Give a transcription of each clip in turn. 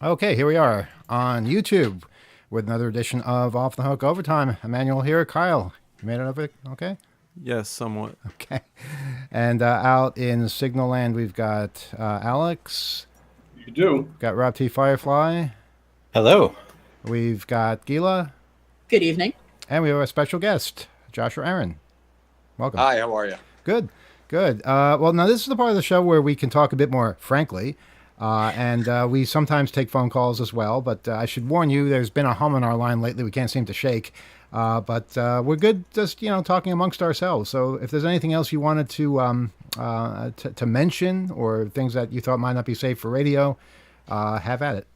Okay, here we are on YouTube with another edition of Off the Hook Overtime. Emmanuel here. Kyle, you made it over? Okay. Yes, somewhat. Okay. And out in Signal Land, we've got Alex. You do. We've got Rob T. Firefly. Hello. We've got Gila. Good evening. And we have a special guest, Joshua Aaron. Welcome. Hi, how are you? Good. Good. Well, now this is the part of the show where we can talk a bit more frankly. And we sometimes take phone calls as well, but I should warn you, there's been a hum on our line lately. We can't seem to shake. But we're good just, talking amongst ourselves. So if there's anything else you wanted to mention or things that you thought might not be safe for radio, have at it.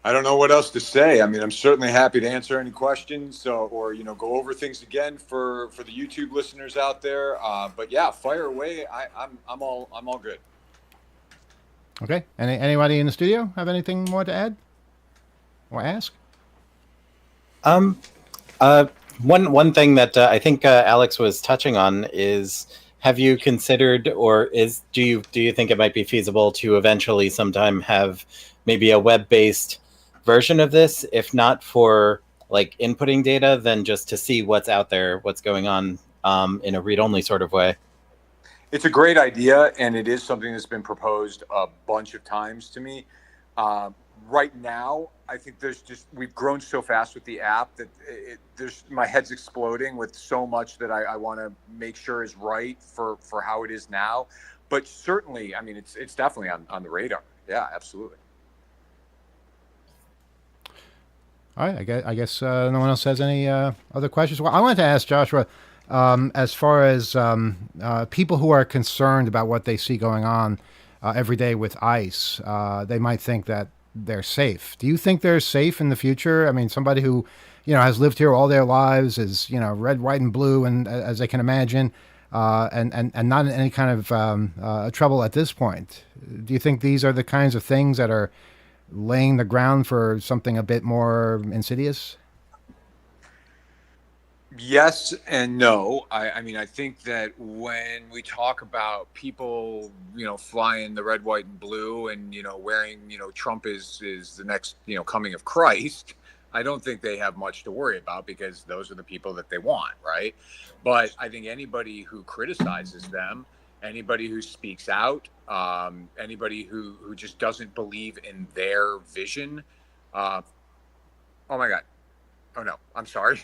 I don't know what else to say. I mean, I'm certainly happy to answer any questions, or go over things again for the YouTube listeners out there. But yeah, fire away. I'm all good. Okay. Anybody in the studio have anything more to add or ask? One thing that I think Alex was touching on is, have you considered, or do you think it might be feasible to eventually sometime have maybe a web-based version of this, if not for like inputting data, then just to see what's out there, what's going on in a read-only sort of way? It's a great idea, and it is something that's been proposed a bunch of times to me. Right now, I think we've grown so fast with the app that my head's exploding with so much that I want to make sure is right for how it is now. But certainly, I mean, it's definitely on the radar. Yeah, absolutely. All right. I guess no one else has any other questions. Well, I wanted to ask Joshua, as far as people who are concerned about what they see going on every day with ICE, they might think that they're safe. Do you think they're safe in the future? I mean, somebody who, has lived here all their lives, is, red, white, and blue, and as they can imagine, and not in any kind of trouble at this point. Do you think these are the kinds of things that are laying the ground for something a bit more insidious? Yes and no. I mean, I think that when we talk about people, flying the red, white, and blue, and wearing, Trump is the next, coming of Christ, I don't think they have much to worry about, because those are the people that they want, right? But I think anybody who criticizes them, anybody who speaks out, anybody who just doesn't believe in their vision, oh my God. Oh no, I'm sorry.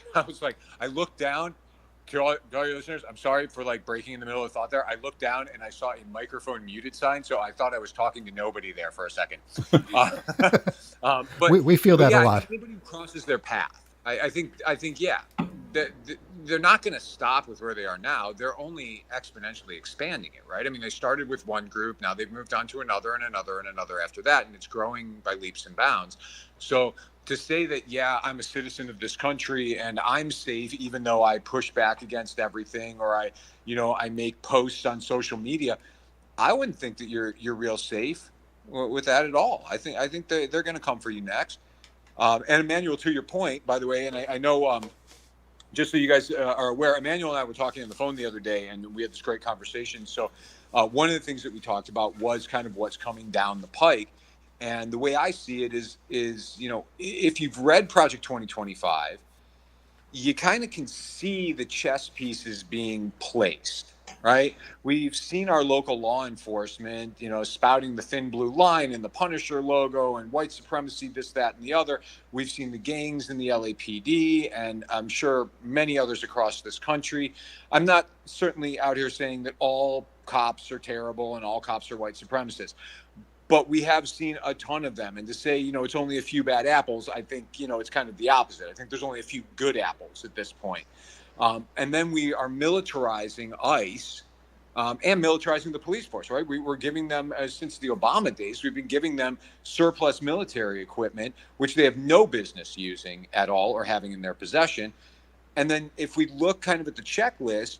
I looked down to all your listeners. I'm sorry for breaking in the middle of thought there. I looked down and I saw a microphone muted sign, so I thought I was talking to nobody there for a second. But we feel that a lot. Anybody who crosses their path, I think, yeah, they're not going to stop with where they are now. They're only exponentially expanding it, right? I mean, they started with one group, now they've moved on to another and another and another after that, and it's growing by leaps and bounds. So to say that, yeah, I'm a citizen of this country and I'm safe, even though I push back against everything, or I make posts on social media, I wouldn't think that you're real safe with that at all. I think they're going to come for you next. And Emmanuel, to your point, by the way, and I know, just so you guys are aware, Emmanuel and I were talking on the phone the other day, and we had this great conversation. So one of the things that we talked about was kind of what's coming down the pike. And the way I see it is, if you've read Project 2025, you kind of can see the chess pieces being placed, right? We've seen our local law enforcement, spouting the thin blue line and the Punisher logo and white supremacy, this, that, and the other. We've seen the gangs in the LAPD, and I'm sure many others across this country. I'm not certainly out here saying that all cops are terrible and all cops are white supremacists, but we have seen a ton of them. And to say, it's only a few bad apples, I think, it's kind of the opposite. I think there's only a few good apples at this point. And then we are militarizing ICE and militarizing the police force, right? We're giving them, since the Obama days, we've been giving them surplus military equipment, which they have no business using at all or having in their possession. And then if we look kind of at the checklist,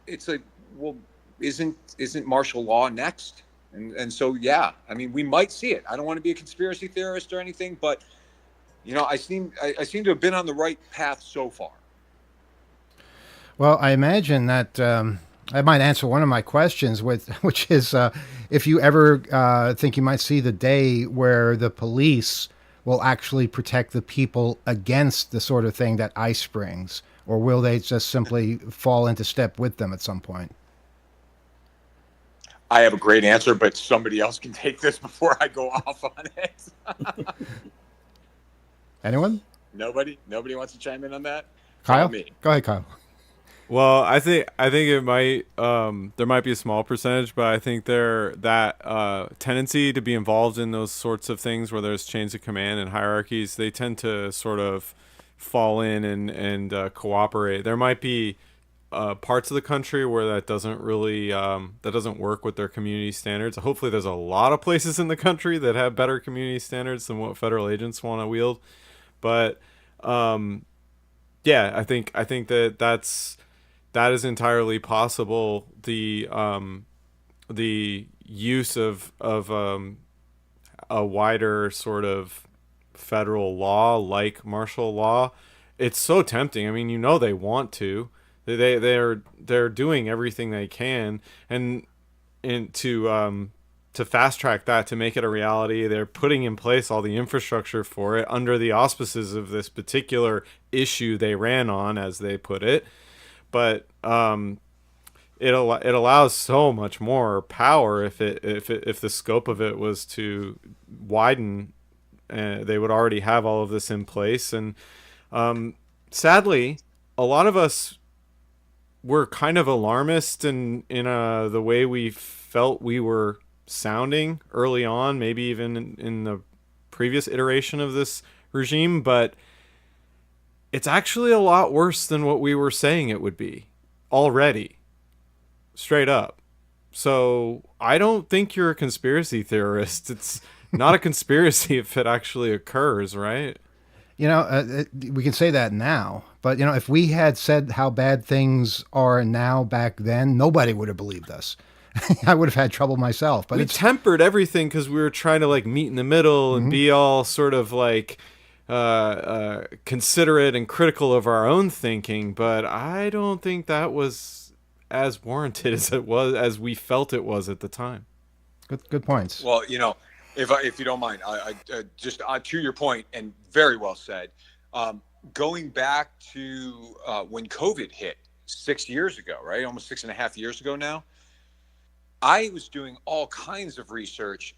it's like, well, isn't martial law next? And so, yeah, I mean, we might see it. I don't want to be a conspiracy theorist or anything, but, I seem to have been on the right path so far. Well, I imagine that I might answer one of my questions with, which is, if you ever think you might see the day where the police will actually protect the people against the sort of thing that ICE brings, or will they just simply fall into step with them at some point? I have a great answer, but somebody else can take this before I go off on it. Anyone? Nobody wants to chime in on that. It's all Kyle? me. Go ahead, Kyle. Well, I think it might there might be a small percentage, but I think there that tendency to be involved in those sorts of things where there's chains of command and hierarchies, they tend to sort of fall in and cooperate. There might be parts of the country where that doesn't really that doesn't work with their community standards. Hopefully, there's a lot of places in the country that have better community standards than what federal agents want to wield. But yeah, I think that is entirely possible. The use of a wider sort of federal law like martial law, it's so tempting. I mean, they want to. They're doing everything they can, and to fast track that, to make it a reality. They're putting in place all the infrastructure for it under the auspices of this particular issue they ran on, as they put it. But it allows so much more power if the scope of it was to widen. They would already have all of this in place, and sadly, a lot of us were kind of alarmist in the way we felt we were sounding early on, maybe even in the previous iteration of this regime, but it's actually a lot worse than what we were saying it would be already, straight up. So I don't think you're a conspiracy theorist. It's not a conspiracy if it actually occurs, right? We can say that now, but if we had said how bad things are now back then, nobody would have believed us. I would have had trouble myself. But We it's tempered everything because we were trying to like meet in the middle and be all sort of like considerate and critical of our own thinking. But I don't think that was as warranted as it was, as we felt it was at the time. good points. Well, if you don't mind, I just to your point, and very well said. Going back to when COVID hit 6 years ago, right? Almost 6.5 years ago now. I was doing all kinds of research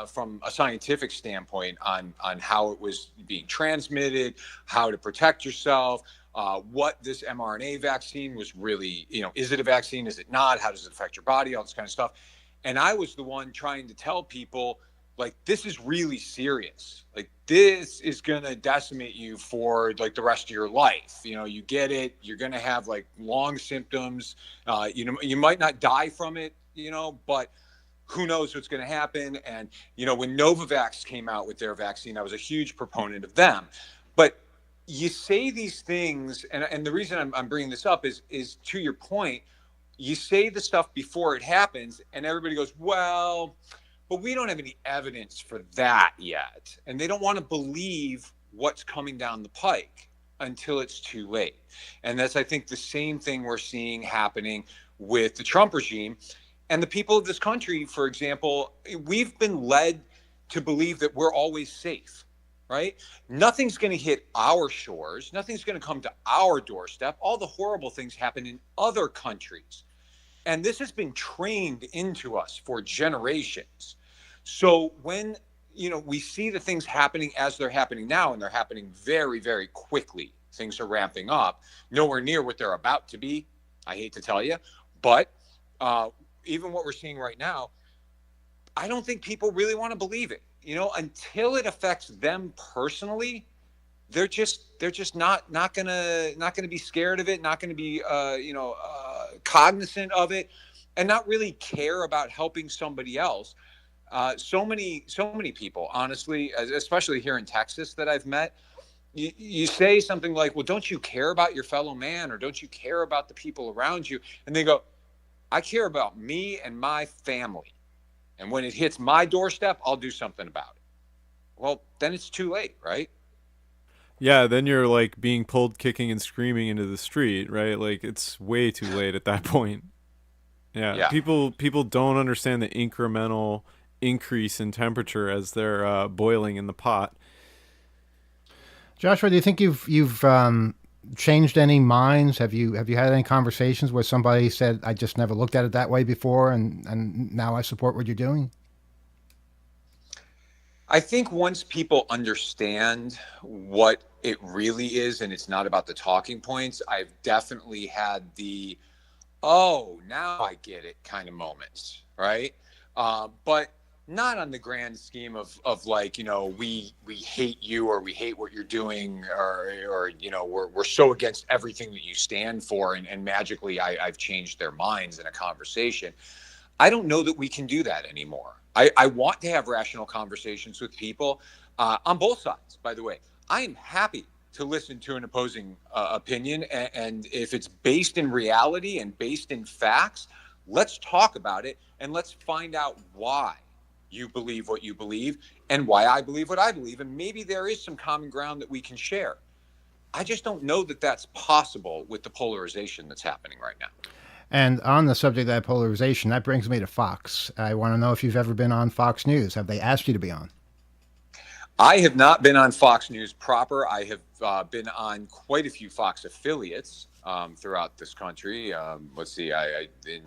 from a scientific standpoint on how it was being transmitted, how to protect yourself, what this mRNA vaccine was really, is it a vaccine? Is it not? How does it affect your body? All this kind of stuff. And I was the one trying to tell people, like, this is really serious. Like, this is going to decimate you for like the rest of your life. You get it. You're going to have like long symptoms. You might not die from it, but who knows what's going to happen. And, when Novavax came out with their vaccine, I was a huge proponent of them. But you say these things, and the reason I'm bringing this up is to your point, you say the stuff before it happens, and everybody goes, well, but we don't have any evidence for that yet. And they don't want to believe what's coming down the pike until it's too late. And that's, I think, the same thing we're seeing happening with the Trump regime. And the people of this country, for example, we've been led to believe that we're always safe, right? Nothing's going to hit our shores. Nothing's going to come to our doorstep. All the horrible things happen in other countries. And this has been trained into us for generations. So when, we see the things happening as they're happening now, and they're happening very, very quickly, things are ramping up, nowhere near what they're about to be, I hate to tell you. But even what we're seeing right now, I don't think people really want to believe it. Until it affects them personally, they're just not gonna be scared of it, not gonna be cognizant of it, and not really care about helping somebody else. So many people, honestly, especially here in Texas, that I've met, you say something like, well, don't you care about your fellow man, or don't you care about the people around you? And they go, I care about me and my family. And when it hits my doorstep, I'll do something about it. Well, then it's too late, right? Yeah, then you're like being pulled kicking and screaming into the street, right? Like, it's way too late at that point. Yeah, Yeah. people don't understand the incremental increase in temperature as they're boiling in the pot. Joshua, do you think you've changed any minds? Have you had any conversations where somebody said, "I just never looked at it that way before, and now I support what you're doing"? I think once people understand what it really is and it's not about the talking points, I've definitely had the, oh, now I get it kind of moments, right? But not on the grand scheme of like, we hate you, or we hate what you're doing, or we're so against everything that you stand for, and magically I've changed their minds in a conversation. I don't know that we can do that anymore. I want to have rational conversations with people on both sides, by the way. I am happy to listen to an opposing opinion. And if it's based in reality and based in facts, let's talk about it and let's find out why you believe what you believe and why I believe what I believe. And maybe there is some common ground that we can share. I just don't know that that's possible with the polarization that's happening right now. And on the subject of that polarization, that brings me to Fox. I want to know if you've ever been on Fox News. Have they asked you to be on? I have not been on Fox News proper. I have been on quite a few Fox affiliates throughout this country. Let's see, I in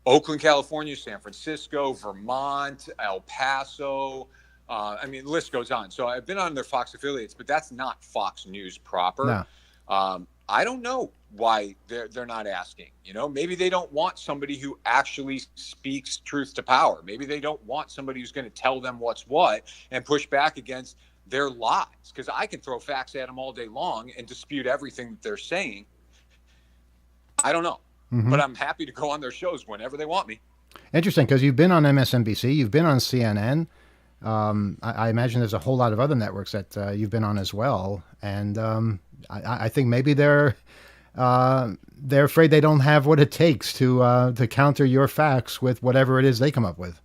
Oakland, California, San Francisco, Vermont, El Paso. The list goes on. So I've been on their Fox affiliates, but that's not Fox News proper. No. I don't know why they're not asking. Maybe they don't want somebody who actually speaks truth to power. Maybe they don't want somebody who's going to tell them what's what and push back against their lies. Because I can throw facts at them all day long and dispute everything that they're saying. I don't know, but I'm happy to go on their shows whenever they want me. Interesting, because you've been on MSNBC, you've been on CNN. I imagine there's a whole lot of other networks that you've been on as well, and I think maybe they're afraid they don't have what it takes to counter your facts with whatever it is they come up with.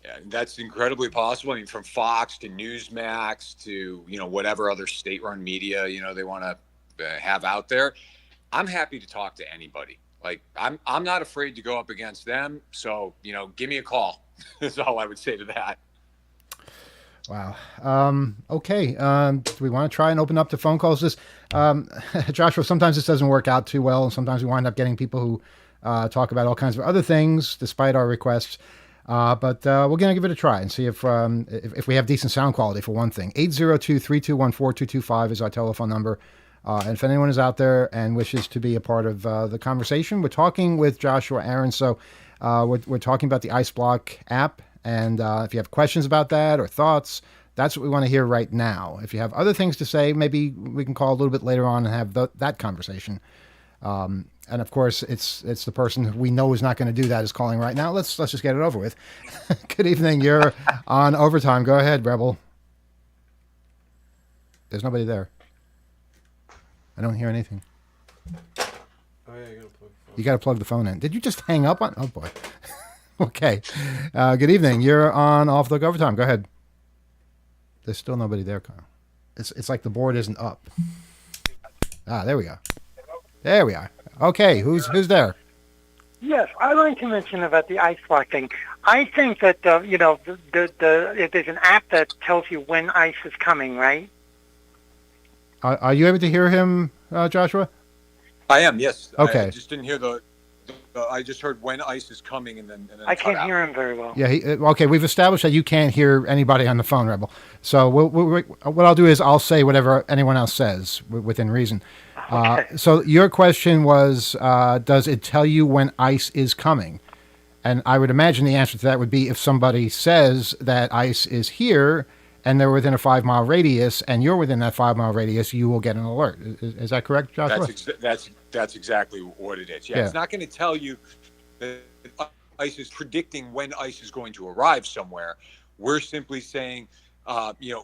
Yeah, that's incredibly possible. I mean, from Fox to Newsmax to whatever other state-run media they want to have out there. I'm happy to talk to anybody. Like I'm not afraid to go up against them. So give me a call. That's all I would say to that. Wow. Okay. Do we want to try and open up the phone calls? Joshua, sometimes this doesn't work out too well. And sometimes we wind up getting people who talk about all kinds of other things despite our requests. But we're going to give it a try and see if we have decent sound quality, for one thing. 802-321-4225 is our telephone number. And if anyone is out there and wishes to be a part of the conversation, we're talking with Joshua Aaron. So we're talking about the Iceblock app. And if you have questions about that or thoughts, that's what we want to hear right now. If you have other things to say, maybe we can call a little bit later on and have that conversation. And of course, it's the person who we know is not going to do that is calling right now. Let's just get it over with. Good evening. You're on Overtime. Go ahead, Rebel. There's nobody there. I don't hear anything. Oh yeah, you got to plug the phone in. Did you just hang up on? Oh boy. Okay. Good evening. You're on Off the Overtime. Go ahead. There's still nobody there, Kyle. It's like the board isn't up. There we go. There we are. Okay. Who's there? Yes, I'd like to mention about the Iceblock thing. I think that if there's an app that tells you when ice is coming, right? Are you able to hear him, Joshua? I am. Yes. Okay. I just didn't hear I just heard when ice is coming, and then I can't hear him very well. Yeah. Okay. We've established that you can't hear anybody on the phone, Rebel. So what I'll do is I'll say whatever anyone else says within reason. Okay. So your question was, does it tell you when ice is coming? And I would imagine the answer to that would be if somebody says that ice is here and they're within a 5-mile radius and you're within that 5-mile radius, you will get an alert. Is that correct, Joshua? That's exactly what it is. Yeah. It's not going to tell you that ice is predicting when ice is going to arrive somewhere. We're simply saying,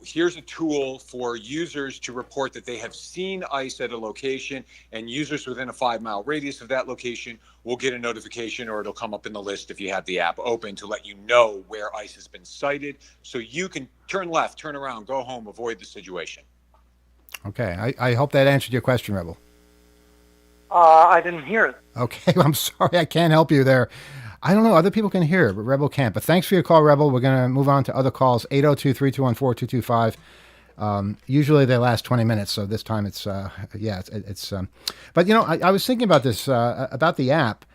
here's a tool for users to report that they have seen ice at a location, and users within a 5-mile radius of that location will get a notification, or it'll come up in the list if you have the app open to let you know where ice has been sighted, so you can turn left, turn around, go home, avoid the situation. Okay. I hope that answered your question, Rebel. I didn't hear it. Okay, I'm sorry, I can't help you there. I don't know. Other people can hear, but Rebel can't. But thanks for your call, Rebel. We're going to move on to other calls. 802-321-4225. Usually they last 20 minutes, so this time it's but I was thinking about this about the app.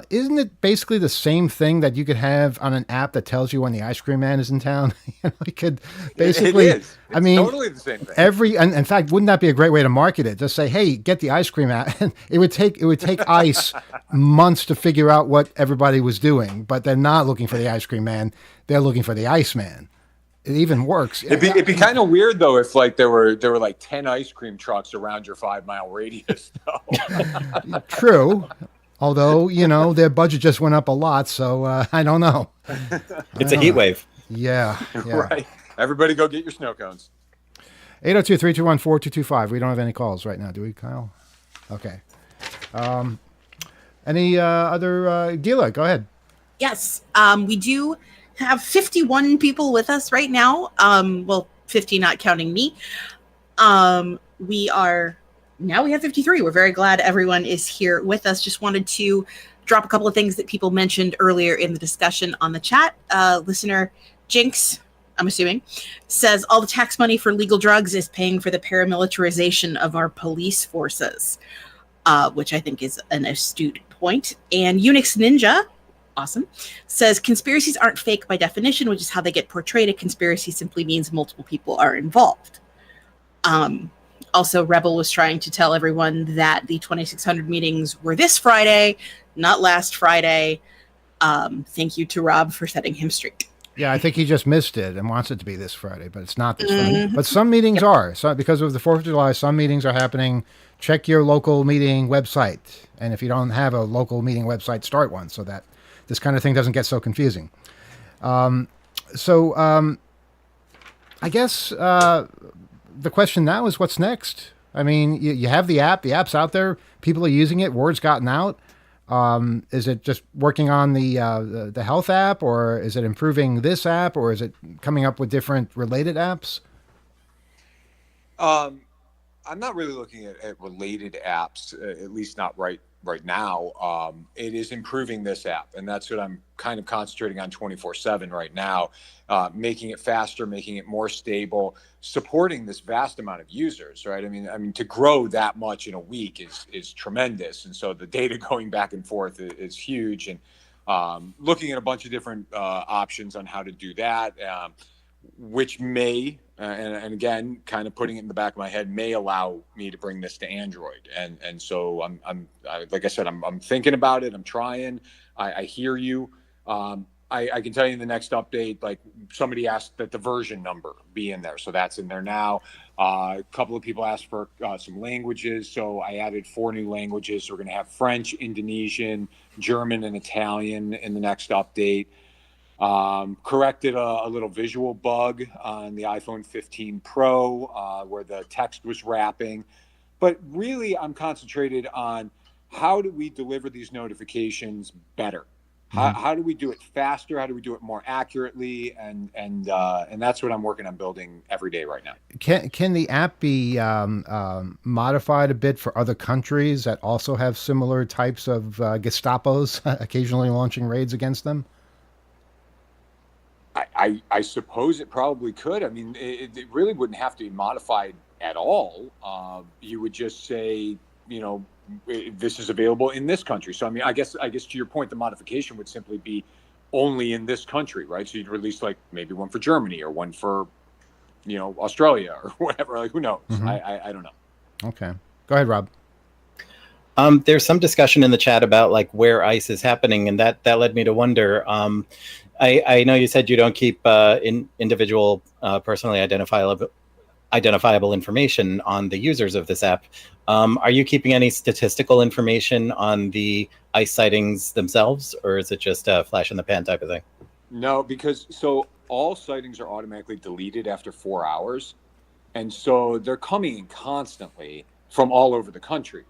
Isn't it basically the same thing that you could have on an app that tells you when the ice cream man is in town? You could basically. It is. It's I mean, totally the same thing. and in fact, wouldn't that be a great way to market it? Just say, "Hey, get the ice cream app." it would take ICE months to figure out what everybody was doing, but they're not looking for the ice cream man; they're looking for the ice man. It even works. It'd be kind of weird though if like there were like 10 ice cream trucks around your 5-mile radius. Though. True. Although, their budget just went up a lot, so I don't know. It's a heat wave. Yeah. Right. Everybody go get your snow cones. 802-321-4225. We don't have any calls right now, do we, Kyle? Okay. Any other Gila, go ahead. Yes. We do have 51 people with us right now. 50 not counting me. Now we have 53. We're very glad everyone is here with us. Just wanted to drop a couple of things that people mentioned earlier in the discussion on the chat. Listener Jinx, I'm assuming, says all the tax money for legal drugs is paying for the paramilitarization of our police forces, which I think is an astute point. And Unix Ninja, awesome, says conspiracies aren't fake by definition, which is how they get portrayed. A conspiracy simply means multiple people are involved. Also, Rebel was trying to tell everyone that the 2600 meetings were this Friday, not last Friday. Thank you to Rob for setting him straight. Yeah, I think he just missed it and wants it to be this Friday, but it's not this Friday. But some meetings are. So because of the 4th of July, some meetings are happening. Check your local meeting website. And if you don't have a local meeting website, start one so that this kind of thing doesn't get so confusing. I guess the question now is what's next? I mean, you have the app. The app's out there. People are using it. Word's gotten out. Is it just working on the health app, or is it improving this app, or is it coming up with different related apps? I'm not really looking at related apps, at least not right now. It is improving this app, and that's what I'm kind of concentrating on 24/7 right now, making it faster, making it more stable, supporting this vast amount of users, right? I mean, to grow that much in a week is tremendous, and so the data going back and forth is huge, and looking at a bunch of different options on how to do that, which may. And again, kind of putting it in the back of my head, may allow me to bring this to Android. And so I'm like I said, I'm thinking about it. I'm trying. I hear you. I can tell you in the next update, like somebody asked that the version number be in there. So that's in there now. A couple of people asked for some languages. So I added 4 new languages. So we're going to have French, Indonesian, German, and Italian in the next update. Corrected a little visual bug on the iPhone 15 Pro where the text was wrapping. But really, I'm concentrated on how do we deliver these notifications better? How do we do it faster? How do we do it more accurately? And that's what I'm working on building every day right now. Can the app be modified a bit for other countries that also have similar types of Gestapos occasionally launching raids against them? I suppose it probably could. I mean, it really wouldn't have to be modified at all. You would just say, this is available in this country. So, I mean, I guess to your point, the modification would simply be only in this country, right? So you'd release like maybe one for Germany or one for, Australia or whatever. Like, who knows? Mm-hmm. I don't know. Okay. Go ahead, Rob. There's some discussion in the chat about like where ICE is happening, and that led me to wonder. I know you said you don't keep individual personally identifiable information on the users of this app. Are you keeping any statistical information on the ICE sightings themselves, or is it just a flash in the pan type of thing? No, because so all sightings are automatically deleted after 4 hours. And so they're coming in constantly from all over the country.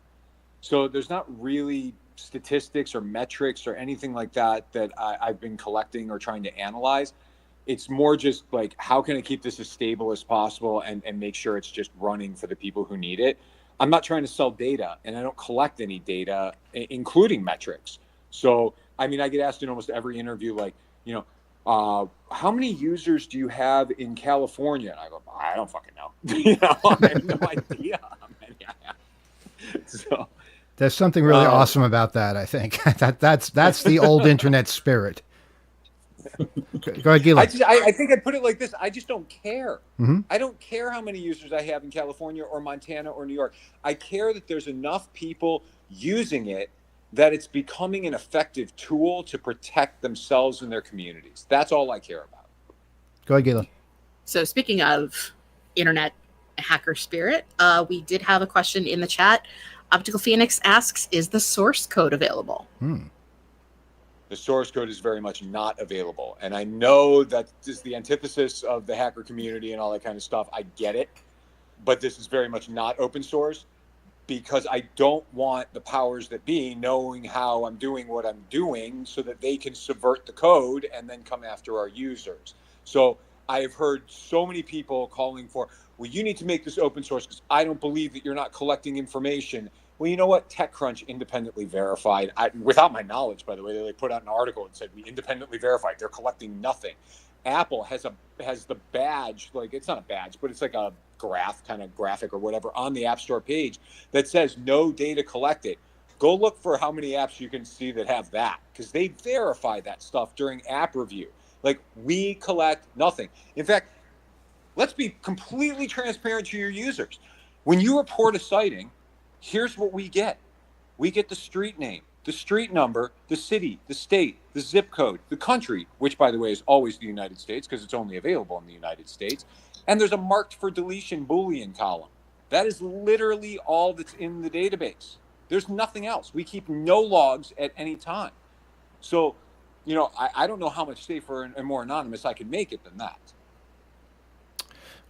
So there's not really statistics or metrics or anything like that I've been collecting or trying to analyze. It's more just like, how can I keep this as stable as possible and make sure it's just running for the people who need it? I'm not trying to sell data, and I don't collect any data, including metrics. So, I mean, I get asked in almost every interview, like, you know, how many users do you have in California? And I go, I don't fucking know. You know, I have no idea how many I have. So, There's something really awesome about that, I think. That's the old internet spirit. Go ahead, Gila. I think I'd put it like this. I just don't care. Mm-hmm. I don't care how many users I have in California or Montana or New York. I care that there's enough people using it that it's becoming an effective tool to protect themselves and their communities. That's all I care about. Go ahead, Gila. So speaking of internet hacker spirit, we did have a question in the chat. Optical Phoenix asks, is the source code available? The source code is very much not available. And I know that this is the antithesis of the hacker community and all that kind of stuff. I get it. But this is very much not open source, because I don't want the powers that be knowing how I'm doing what I'm doing so that they can subvert the code and then come after our users. So I have heard so many people calling for, well, you need to make this open source because I don't believe that you're not collecting information. Well, you know what? TechCrunch independently verified, without my knowledge, by the way, they put out an article and said, we independently verified. They're collecting nothing. Apple has the badge, like, it's not a badge, but it's like a graphic or whatever on the App Store page that says no data collected. Go look for how many apps you can see that have that, because they verify that stuff during app review. Like, we collect nothing. In fact, let's be completely transparent to your users. When you report a sighting, here's what we get. We get the street name, the street number, the city, the state, the zip code, the country, which, by the way, is always the United States because it's only available in the United States. And there's a marked for deletion Boolean column. That is literally all that's in the database. There's nothing else. We keep no logs at any time. So, you know, I don't know how much safer and more anonymous I can make it than that.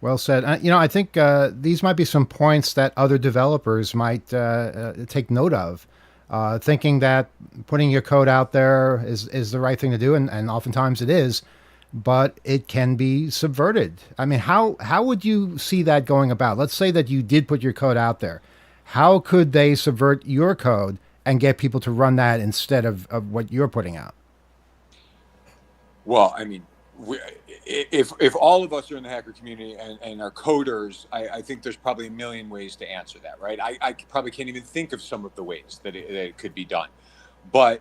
Well said. You know, I think these might be some points that other developers might take note of, thinking that putting your code out there is the right thing to do, and oftentimes it is, but it can be subverted. I mean, how would you see that going about? Let's say that you did put your code out there. How could they subvert your code and get people to run that instead of what you're putting out? Well, I mean, if all of us are in the hacker community and are coders, I think there's probably a million ways to answer that, right? I probably can't even think of some of the ways that it could be done. But,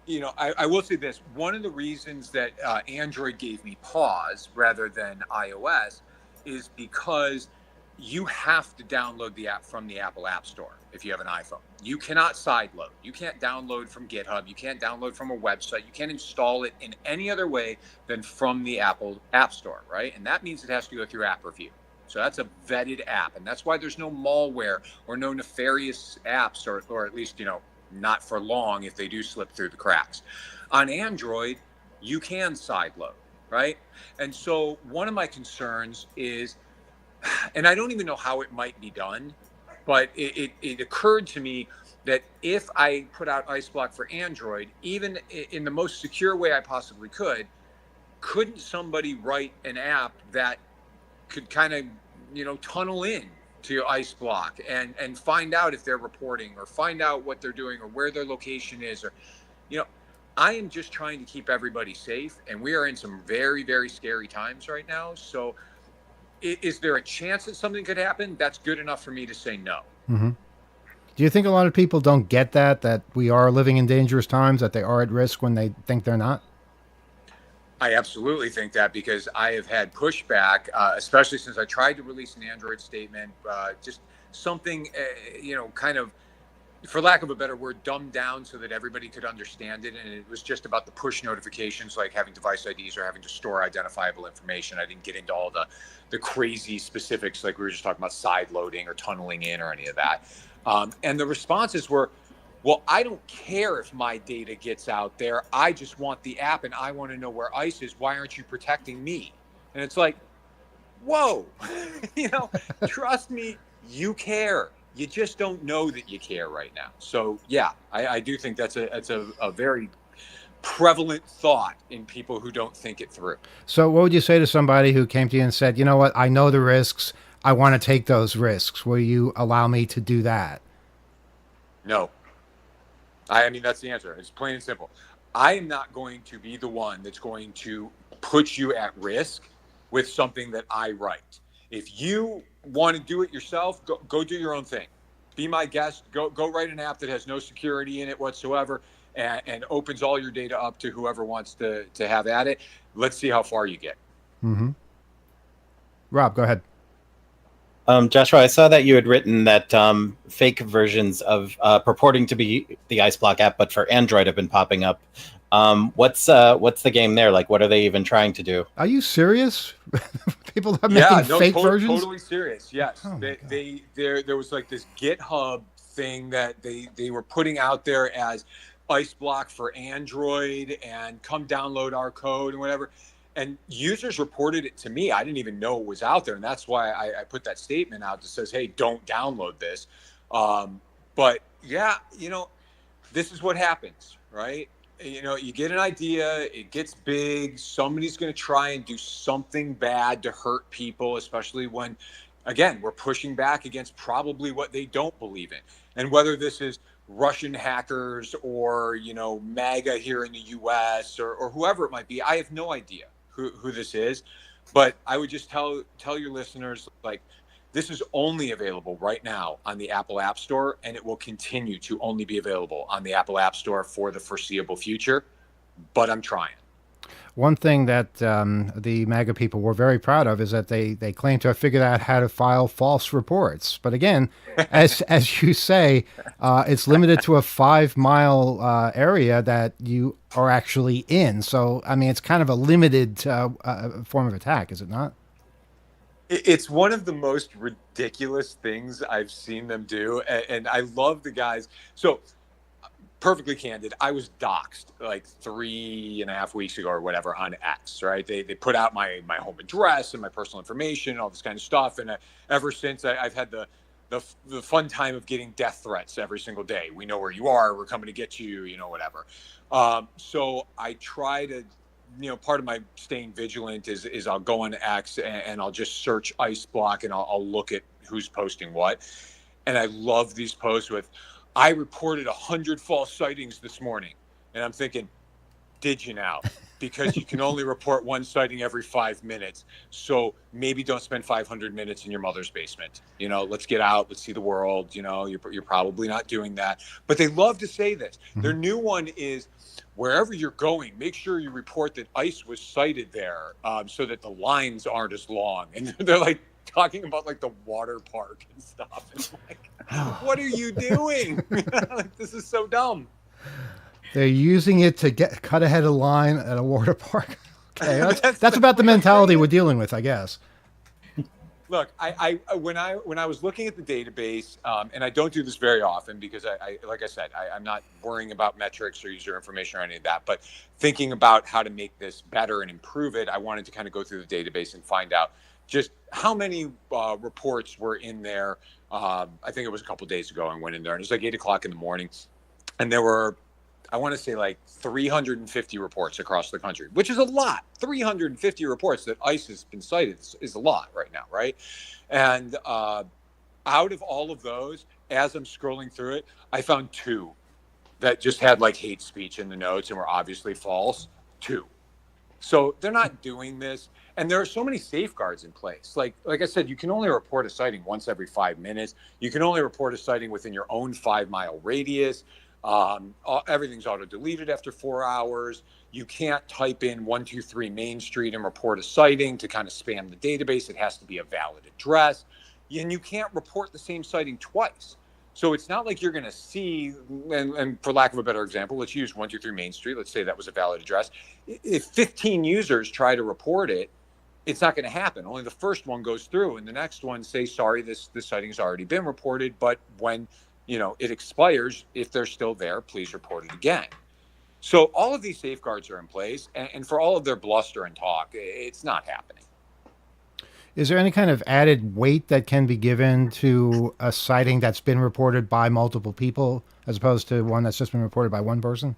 you know, I will say this. One of the reasons that Android gave me pause rather than iOS is because you have to download the app from the Apple App Store if you have an iPhone. You cannot sideload. You can't download from GitHub. You can't download from a website. You can't install it in any other way than from the Apple App Store, right? And that means it has to go through app review. So that's a vetted app. And that's why there's no malware or no nefarious apps, or at least, you know, not for long if they do slip through the cracks. On Android, you can sideload, right? And so one of my concerns is, and I don't even know how it might be done, but it occurred to me that if I put out Iceblock for Android, even in the most secure way I possibly could, couldn't somebody write an app that could kind of, you know, tunnel in to Iceblock and find out if they're reporting or find out what they're doing or where their location is, or, you know, I am just trying to keep everybody safe, and we are in some very, very scary times right now. So is there a chance that something could happen? That's good enough for me to say no. Mm-hmm. Do you think a lot of people don't get that we are living in dangerous times, that they are at risk when they think they're not? I absolutely think that, because I have had pushback, especially since I tried to release an Android statement, just something, you know, kind of, for lack of a better word, dumbed down so that everybody could understand it. And it was just about the push notifications, like having device IDs or having to store identifiable information. I didn't get into all the crazy specifics, like we were just talking about side loading or tunneling in or any of that. And the responses were, well, I don't care if my data gets out there. I just want the app and I want to know where ICE is. Why aren't you protecting me? And it's like, whoa, you know, trust me, you care. You just don't know that you care right now. So, yeah, I do think that's a very prevalent thought in people who don't think it through. So what would you say to somebody who came to you and said, you know what, I know the risks, I want to take those risks. Will you allow me to do that? No. I mean, that's the answer. It's plain and simple. I am not going to be the one that's going to put you at risk with something that I write. If you want to do it yourself, go do your own thing. Be my guest. Go write an app that has no security in it whatsoever and opens all your data up to whoever wants to have at it. Let's see how far you get. Mm-hmm. Rob, go ahead. Joshua, I saw that you had written that fake versions of purporting to be the Iceblock app, but for Android, have been popping up. What's the game there? Like, what are they even trying to do? Are you serious? People are making fake versions? Totally serious. Yes, Oh there was like this GitHub thing that they were putting out there as Iceblock for Android and come download our code and whatever. And users reported it to me. I didn't even know it was out there. And that's why I put that statement out that says, hey, don't download this. But yeah, this is what happens, right? You get an idea, it gets big. Somebody's going to try and do something bad to hurt people, especially when, again, we're pushing back against probably what they don't believe in. And whether this is Russian hackers or, MAGA here in the US or whoever it might be, I have no idea who this is, but I would just tell your listeners, like, this is only available right now on the Apple App Store, and it will continue to only be available on the Apple App Store for the foreseeable future, but I'm trying. One thing that the MAGA people were very proud of is that they claim to have figured out how to file false reports. But again, as you say, it's limited to a 5-mile area that you are actually in. So, I mean, it's kind of a limited form of attack, is it not? It's one of the most ridiculous things I've seen them do. And I love the guys. So, perfectly candid, I was doxxed like 3.5 weeks ago or whatever on X, right? They put out my home address and my personal information and all this kind of stuff. And ever since I've had the fun time of getting death threats every single day. We know where you are. We're coming to get you, whatever. So I try to, part of my staying vigilant is I'll go on X and I'll just search Iceblock and I'll look at who's posting what. And I love these posts with, I reported 100 false sightings this morning. And I'm thinking, did you now? Because you can only report one sighting every 5 minutes. So maybe don't spend 500 minutes in your mother's basement. Let's get out. Let's see the world. You're probably not doing that. But they love to say this. Mm-hmm. Their new one is, wherever you're going, make sure you report that ICE was sighted there so that the lines aren't as long. And they're like talking about like the water park and stuff. And like, what are you doing? Like, this is so dumb. They're using it to cut ahead of the line at a water park. Okay, that's about the mentality we're dealing with, I guess. Look, I when I was looking at the database, and I don't do this very often because I like I said, I'm not worrying about metrics or user information or any of that, but thinking about how to make this better and improve it, I wanted to kind of go through the database and find out just how many reports were in there. I think it was a couple of days ago I went in there, and it was like 8 o'clock in the morning, and there were, I want to say, like 350 reports across the country, which is a lot. 350 reports that ICE has been cited is a lot right now, right? And out of all of those, as I'm scrolling through it, I found 2 that just had like hate speech in the notes and were obviously false. 2. So they're not doing this. And there are so many safeguards in place. Like I said, you can only report a sighting once every 5 minutes. You can only report a sighting within your own 5-mile radius. Everything's auto-deleted after 4 hours. You can't type in 123 Main Street and report a sighting to kind of spam the database. It has to be a valid address. And you can't report the same sighting twice. So it's not like you're going to see, and for lack of a better example, let's use 123 Main Street. Let's say that was a valid address. If 15 users try to report it, it's not going to happen. Only the first one goes through, and the next one say, sorry, this sighting has already been reported, but when it expires, if they're still there, please report it again. So all of these safeguards are in place, and for all of their bluster and talk, it's not happening. Is there any kind of added weight that can be given to a sighting that's been reported by multiple people as opposed to one that's just been reported by one person?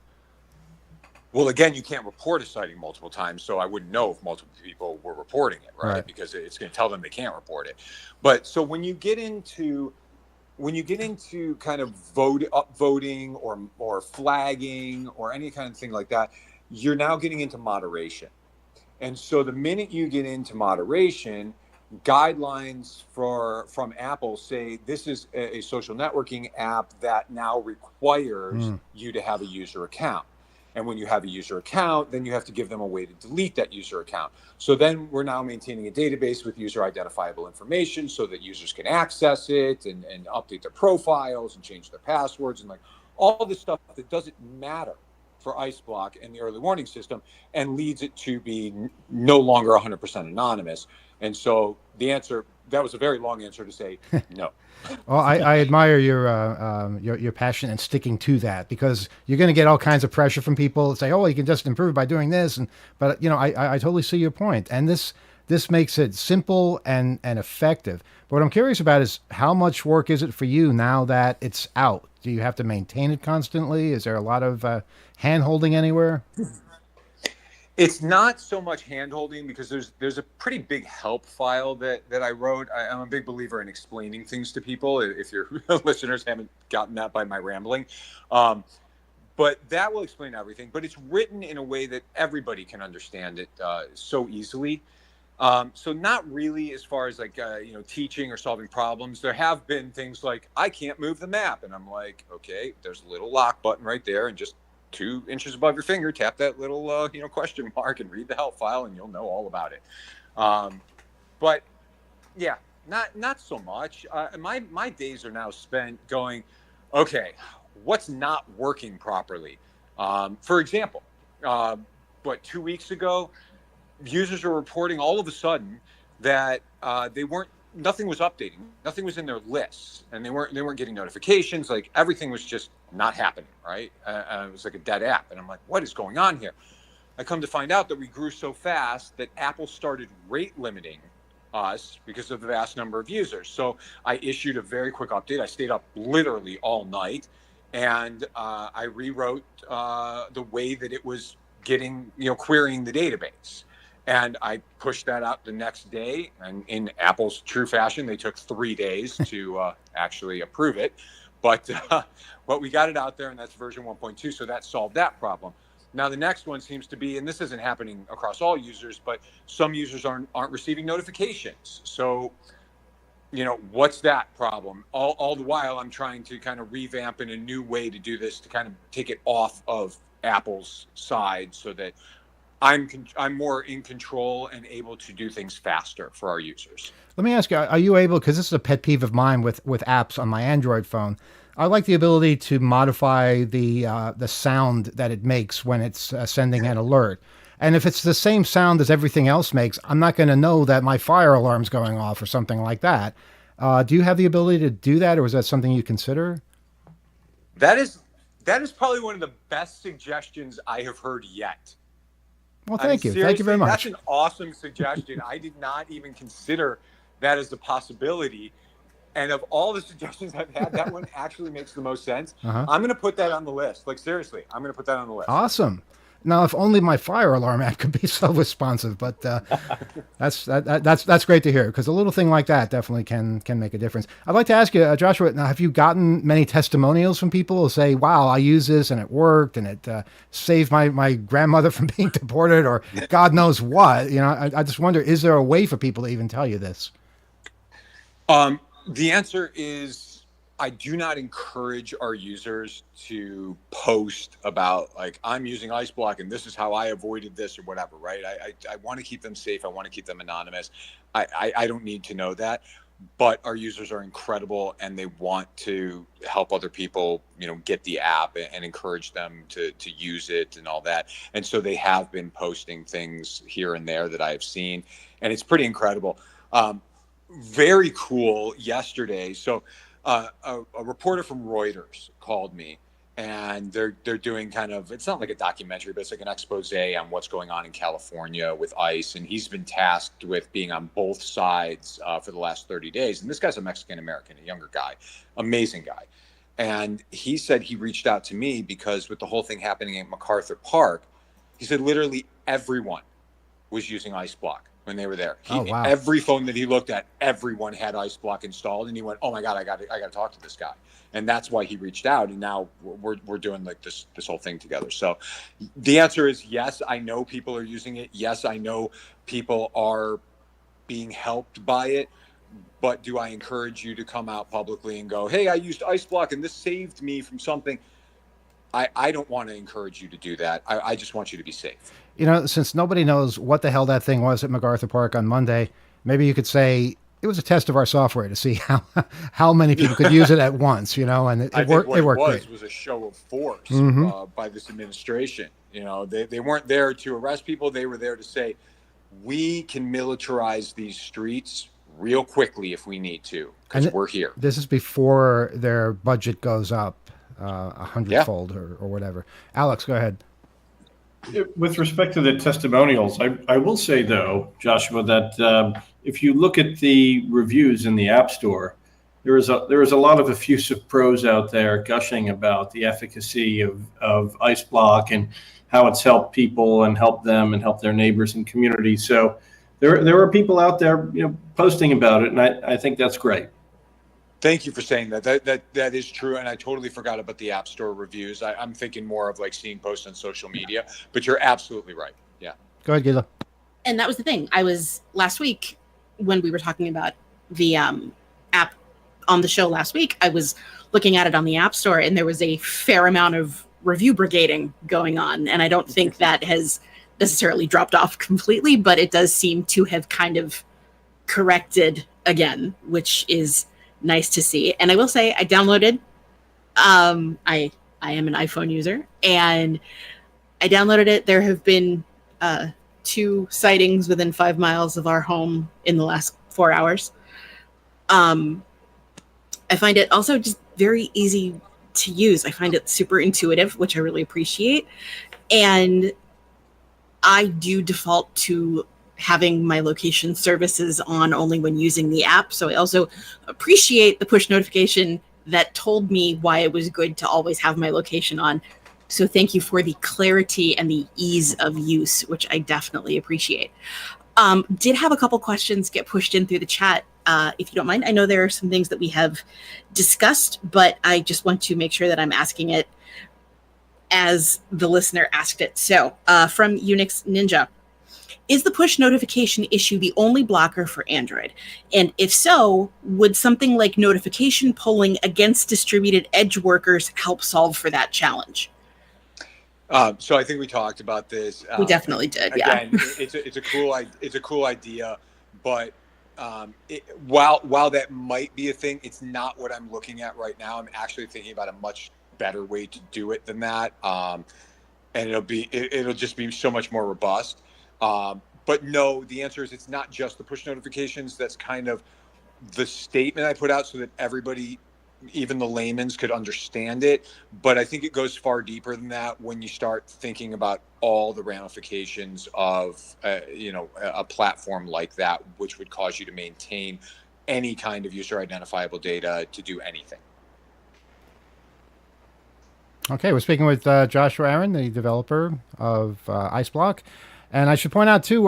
Well, again, you can't report a sighting multiple times, so I wouldn't know if multiple people were reporting it, right? Because it's going to tell them they can't report it. But so when you get into kind of upvoting or flagging or any kind of thing like that, you're now getting into moderation. And so the minute you get into moderation, guidelines from Apple say this is a social networking app that now requires you to have a user account. And when you have a user account, then you have to give them a way to delete that user account. So then we're now maintaining a database with user identifiable information so that users can access it and update their profiles and change their passwords and like all this stuff that doesn't matter for Iceblock and the early warning system, and leads it to be no longer 100% anonymous. And so the answer, that was a very long answer to say no. Well, I admire your passion and sticking to that, because you're going to get all kinds of pressure from people that say, "Oh, you can just improve by doing this," but I totally see your point, and this makes it simple and effective. But what I'm curious about is how much work is it for you now that it's out? Do you have to maintain it constantly? Is there a lot of hand holding anywhere? It's not so much hand-holding because there's a pretty big help file that I wrote. I'm a big believer in explaining things to people, if your listeners haven't gotten that by my rambling. But that will explain everything. But it's written in a way that everybody can understand it so easily. So not really as far as like, teaching or solving problems. There have been things like, I can't move the map. And I'm like, okay, there's a little lock button right there, and just 2 inches above your finger, tap that little question mark and read the help file, and you'll know all about it. But yeah, not so much. My days are now spent going, okay, what's not working properly? For example, 2 weeks ago, users are reporting all of a sudden that nothing was updating, nothing was in their lists, and they weren't getting notifications. Like everything was just not happening, right? It was like a dead app, and I'm like, what is going on here? I come to find out that we grew so fast that Apple started rate limiting us because of the vast number of users. So I issued a very quick update. I stayed up literally all night, and I rewrote the way that it was getting, querying the database. And I pushed that out the next day. And in Apple's true fashion, they took 3 days to actually approve it. But we got it out there, and that's version 1.2. So that solved that problem. Now, the next one seems to be, and this isn't happening across all users, but some users aren't receiving notifications. So, what's that problem? All the while, I'm trying to kind of revamp in a new way to do this, to kind of take it off of Apple's side so that I'm more in control and able to do things faster for our users. Let me ask you, are you able, because this is a pet peeve of mine with apps on my Android phone, I like the ability to modify the sound that it makes when it's sending an alert. And if it's the same sound as everything else makes, I'm not going to know that my fire alarm's going off or something like that. Do you have the ability to do that, or is that something you consider? That is probably one of the best suggestions I have heard yet. Well, thank you. Thank you very much. That's an awesome suggestion. I did not even consider that as a possibility. And of all the suggestions I've had, that one actually makes the most sense. I'm going to put that on the list. Like, seriously, I'm going to put that on the list. Awesome. Now, if only my fire alarm app could be self-responsive, but that's great to hear, because a little thing like that definitely can make a difference. I'd like to ask you, Joshua, now, have you gotten many testimonials from people who say, wow, I use this and it worked and it saved my grandmother from being deported, or God knows what? I just wonder, is there a way for people to even tell you this? The answer is, I do not encourage our users to post about, like, I'm using Iceblock and this is how I avoided this or whatever, right? I want to keep them safe. I want to keep them anonymous. I don't need to know that. But our users are incredible, and they want to help other people, get the app and encourage them to use it and all that. And so they have been posting things here and there that I've seen, and it's pretty incredible. Very cool yesterday. So a reporter from Reuters called me, and they're doing kind of, it's not like a documentary, but it's like an expose on what's going on in California with ICE. And he's been tasked with being on both sides for the last 30 days. And this guy's a Mexican-American, a younger guy, amazing guy. And he said he reached out to me because with the whole thing happening at MacArthur Park, He said literally everyone was using Iceblock when they were there. Oh, wow. Every phone that he looked at, everyone had Iceblock installed, and he went, "Oh my God, I got to talk to this guy," and that's why he reached out. And now we're doing like this whole thing together. So the answer is yes. I know people are using it. Yes, I know people are being helped by it. But do I encourage you to come out publicly and go, "Hey, I used Iceblock and this saved me from something"? I don't want to encourage you to do that. I just want you to be safe. You know, since nobody knows what the hell that thing was at MacArthur Park on Monday, maybe you could say it was a test of our software to see how many people could use it at once, you know, and it worked. It worked great. Was a show of force Mm-hmm. by this administration. You know, they weren't there to arrest people. They were there to say, we can militarize these streets real quickly if we need to, because we're here. This is before their budget goes up 100-fold or whatever. Alex, go ahead. With respect to the testimonials, I will say, though, Joshua, that if you look at the reviews in the App Store, there is a lot of effusive prose out there gushing about the efficacy of Iceblock and how it's helped people and helped them and helped their neighbors and communities. So there are people out there, you know, posting about it, and I think that's great. Thank you for saying that. That is true, and I totally forgot about the App Store reviews. I'm thinking more of like seeing posts on social media, but you're absolutely right. Yeah. Go ahead, Gila. And that was the thing. I was last week when we were talking about the app on the show last week, I was looking at it on the App Store, and there was a fair amount of review brigading going on, and I don't think that has necessarily dropped off completely, but it does seem to have kind of corrected again, which is nice to see. And I will say I downloaded I am an iPhone user, and I downloaded it. There have been 2 sightings within 5 miles of our home in the last 4 hours. I find it also just very easy to use. I find it super intuitive, which I really appreciate. And I do default to having my location services on only when using the app. So I also appreciate the push notification that told me why it was good to always have my location on. So thank you for the clarity and the ease of use, which I definitely appreciate. Did have a couple questions get pushed in through the chat, if you don't mind. I know there are some things that we have discussed, but I just want to make sure that I'm asking it as the listener asked it. So from Unix Ninja, is the push notification issue the only blocker for Android? And if so, would something like notification polling against distributed edge workers help solve for that challenge? So I think we talked about this. We definitely did. Again, Yeah. it's a cool idea, but while that might be a thing, it's not what I'm looking at right now. I'm actually thinking about a much better way to do it than that, and it'll just be so much more robust. But no, the answer is it's not just the push notifications. That's kind of the statement I put out so that everybody, even the layman's, could understand it. But I think it goes far deeper than that when you start thinking about all the ramifications of, a platform like that, which would cause you to maintain any kind of user identifiable data to do anything. Okay, we're speaking with Joshua Aaron, the developer of Iceblock. And I should point out, too,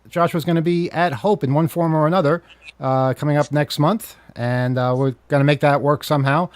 Joshua's going to be at Hope in one form or another coming up next month. And we're going to make that work somehow.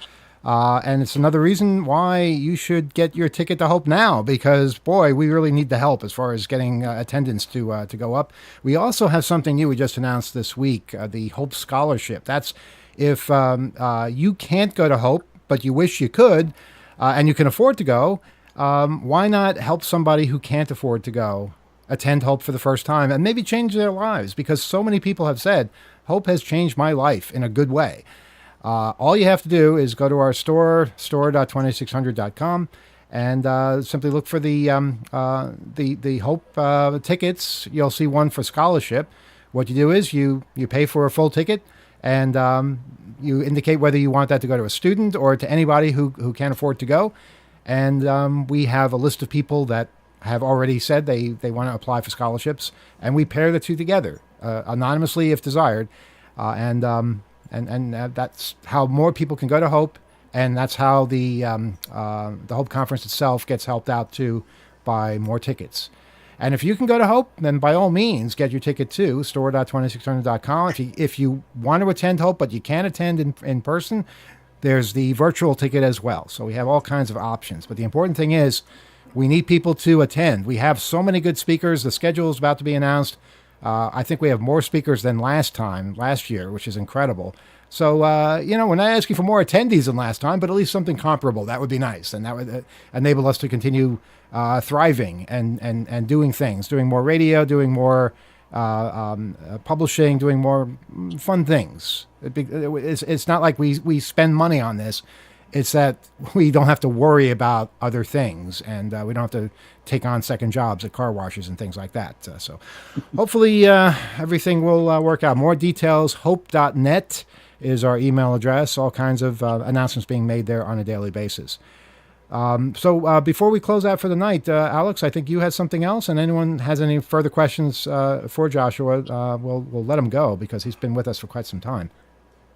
And it's another reason why you should get your ticket to Hope now, because, boy, we really need the help as far as getting attendance to go up. We also have something new we just announced this week, the Hope Scholarship. That's if you can't go to Hope, but you wish you could, and you can afford to go, why not help somebody who can't afford to go attend Hope for the first time and maybe change their lives? Because so many people have said, Hope has changed my life in a good way. All you have to do is go to our store.2600.com, and simply look for the Hope tickets. You'll see one for scholarship. What you do is you pay for a full ticket, and you indicate whether you want that to go to a student or to anybody who can't afford to go. And we have a list of people that have already said they want to apply for scholarships, and we pair the two together anonymously if desired, and that's how more people can go to Hope, and that's how the Hope Conference itself gets helped out too buy more tickets. And if you can go to Hope, then by all means, get your ticket too, store.2600.com. If you want to attend Hope, but you can't attend in person, there's the virtual ticket as well. So we have all kinds of options. But the important thing is we need people to attend. We have so many good speakers. The schedule is about to be announced. I think we have more speakers than last year, which is incredible. So, we're not asking for more attendees than last time, but at least something comparable. That would be nice. And that would enable us to continue thriving and doing things, doing more radio, doing more publishing, doing more fun things. It's not like we spend money on this. It's that we don't have to worry about other things, and we don't have to take on second jobs at car washes and things like that. So hopefully everything will work out. More details, hope.net is our email address. All kinds of announcements being made there on a daily basis. So before we close out for the night, Alex, I think you had something else, and anyone has any further questions for Joshua, we'll let him go because he's been with us for quite some time.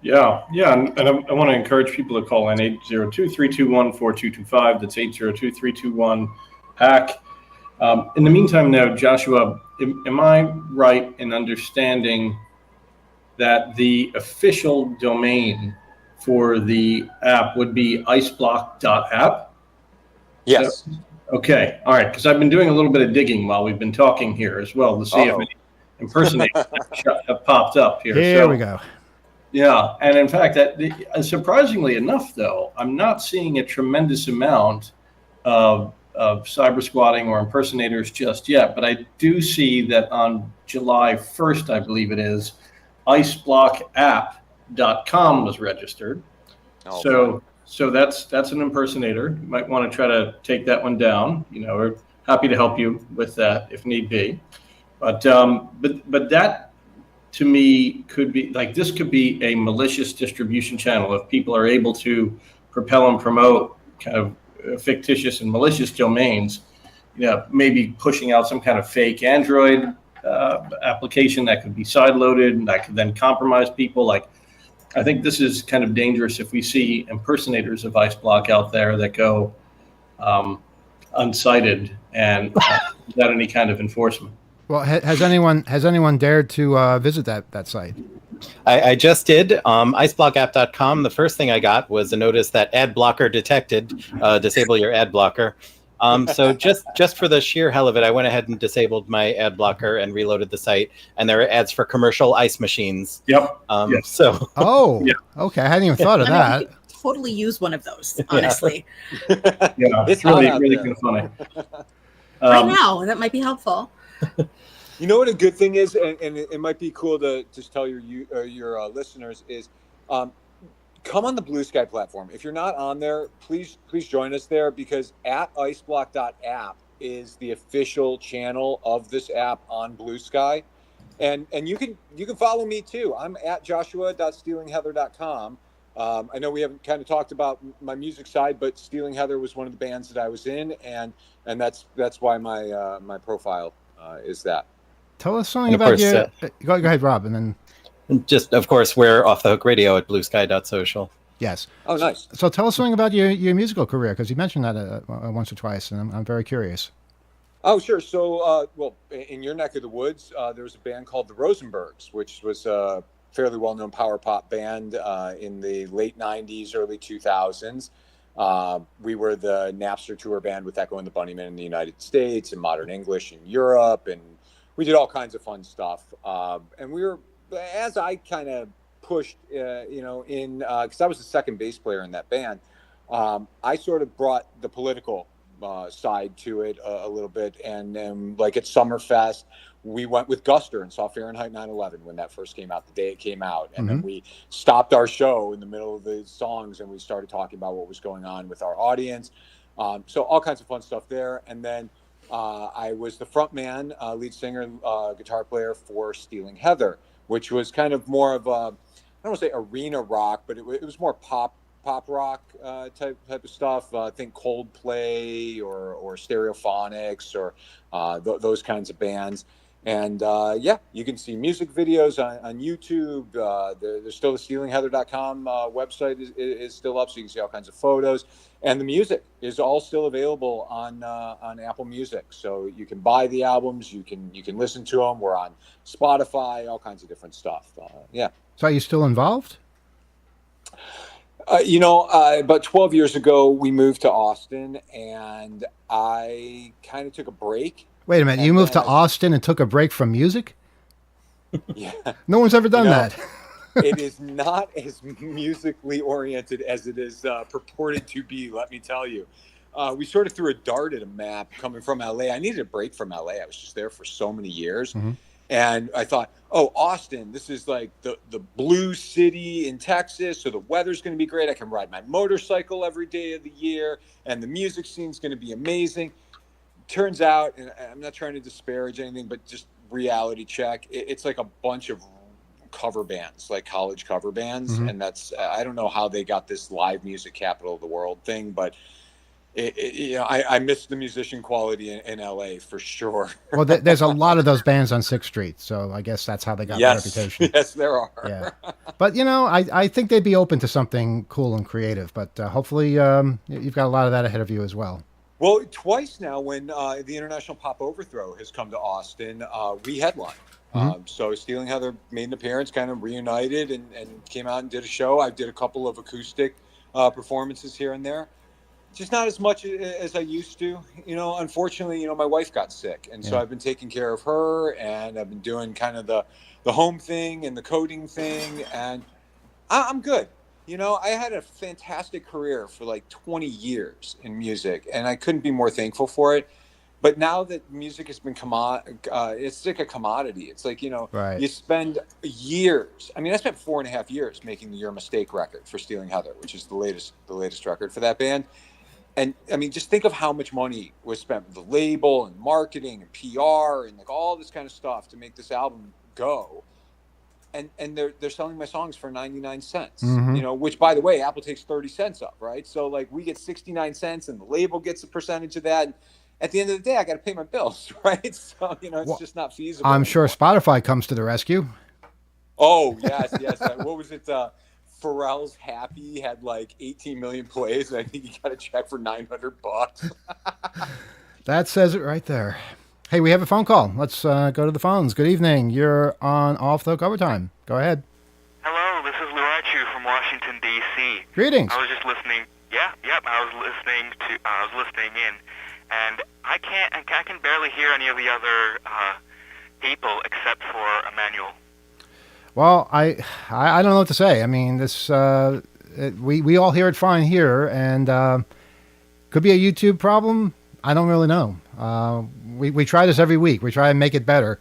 Yeah, and I want to encourage people to call in 802-321-4225. That's 802-321-HACK. In the meantime, now, Joshua, am I right in understanding that the official domain for the app would be iceblock.app? Yes. Okay, all right, because I've been doing a little bit of digging while we've been talking here as well to see if any impersonators have popped up here. Here we go. Yeah, and in fact, surprisingly enough, though, I'm not seeing a tremendous amount of cyber squatting or impersonators just yet, but I do see that on July 1st, I believe it is, icebblockapp.com was registered. So that's an impersonator. You might want to try to take that one down. We're happy to help you with that if need be. But that, to me, could be this could be a malicious distribution channel if people are able to propel and promote kind of fictitious and malicious domains. Maybe pushing out some kind of fake Android application that could be sideloaded and that could then compromise people. I think this is kind of dangerous if we see impersonators of Iceblock out there that go unsighted and without any kind of enforcement. Well, has anyone dared to visit that site? I just did. Icebblockapp.com. The first thing I got was a notice that ad blocker detected. Disable your ad blocker. So just for the sheer hell of it, I went ahead and disabled my ad blocker and reloaded the site. And there are ads for commercial ice machines. Yep. Yes. So. Oh. Yeah. Okay. I hadn't even thought of that. We could totally use one of those, honestly. Yeah. It's really kind of funny. Right now, that might be helpful. You know what a good thing is, and it might be cool to just tell your listeners is, come on the Blue Sky platform. If you're not on there, please join us there, because at iceblock.app is the official channel of this app on Blue Sky, and you can follow me too. I'm at joshua.stealingheather.com. I know we haven't kind of talked about my music side, but Stealing Heather was one of the bands that I was in, and that's why my profile is that. Tell us something about your. Go ahead, Rob, and then. Just, of course, we're Off the Hook Radio at bluesky.social. Yes. Oh, nice. So tell us something about your musical career, because you mentioned that once or twice, and I'm very curious. Oh, sure. So, in your neck of the woods, there was a band called the Rosenbergs, which was a fairly well-known power pop band in the late 90s, early 2000s. We were the Napster tour band with Echo and the Bunnymen in the United States and Modern English in Europe, and we did all kinds of fun stuff. And we were, as I kind of pushed, because I was the second bass player in that band, I sort of brought the political side to it a little bit. And like at Summerfest, we went with Guster and saw Fahrenheit 9/11 when that first came out, the day it came out. And then we stopped our show in the middle of the songs and we started talking about what was going on with our audience. So all kinds of fun stuff there. And then I was the front man, lead singer, guitar player for Stealing Heather, which was kind of more of a, I don't want to say arena rock, but it was more pop rock type of stuff. Think Coldplay or Stereophonics or those kinds of bands. And yeah, you can see music videos on YouTube. There's still the stealingheather.com website is still up, so you can see all kinds of photos. And the music is all still available on Apple Music, so you can buy the albums, you can listen to them. We're on Spotify, all kinds of different stuff. Yeah. So are you still involved? About 12 years ago, we moved to Austin, and I kind of took a break. Wait a minute. You And moved to then Austin and took a break from music? Yeah. No one's ever done You know, that. It is not as musically oriented as it is purported to be, let me tell you. We sort of threw a dart at a map coming from LA. I needed a break from LA. I was just there for so many years. Mhm. And I thought, oh, Austin, this is like the blue city in Texas. So the weather's going to be great. I can ride my motorcycle every day of the year. And the music scene's going to be amazing. Turns out, and I'm not trying to disparage anything, but just reality check, it's like a bunch of cover bands, like college cover bands. Mhm. And that's, I don't know how they got this live music capital of the world thing, but I miss the musician quality in LA for sure. Well, there's a lot of those bands on 6th Street, so I guess that's how they got their reputation. Yes, there are. Yeah. But, I think they'd be open to something cool and creative, but hopefully you've got a lot of that ahead of you as well. Well, twice now when the International Pop Overthrow has come to Austin, we headline. So Stealing Heather made an appearance, kind of reunited, and came out and did a show. I did a couple of acoustic performances here and there. Just not as much as I used to. Unfortunately, my wife got sick. And so I've been taking care of her, and I've been doing kind of the home thing and the coding thing. And I'm good. I had a fantastic career for like 20 years in music, and I couldn't be more thankful for it. But now that music has been it's like a commodity. It's like, Right. you spend years. I mean, I spent 4.5 years making the Your Mistake record for Stealing Heather, which is the latest record for that band. And I mean, just think of how much money was spent with the label and marketing and PR and like all this kind of stuff to make this album go. And they're selling my songs for 99 cents, Mhm. which, by the way, Apple takes 30 cents up, right? So like we get 69 cents and the label gets a percentage of that. And at the end of the day, I got to pay my bills, right? So, it's Well, just not feasible. I'm sure anymore. Spotify comes to the rescue. Oh, yes. What was it? Pharrell's Happy had like 18 million plays, and I think he got a check for $900. That says it right there. Hey, we have a phone call. Let's go to the phones. Good evening. You're on Off the Hook Overtime. Go ahead. Hello, this is Luachu from Washington, D.C. Greetings. I was just listening. I was listening in, and I can barely hear any of the other people except for Emmanuel. Well, I don't know what to say. I mean, this we all hear it fine here, and could be a YouTube problem. I don't really know. We try this every week. We try and make it better.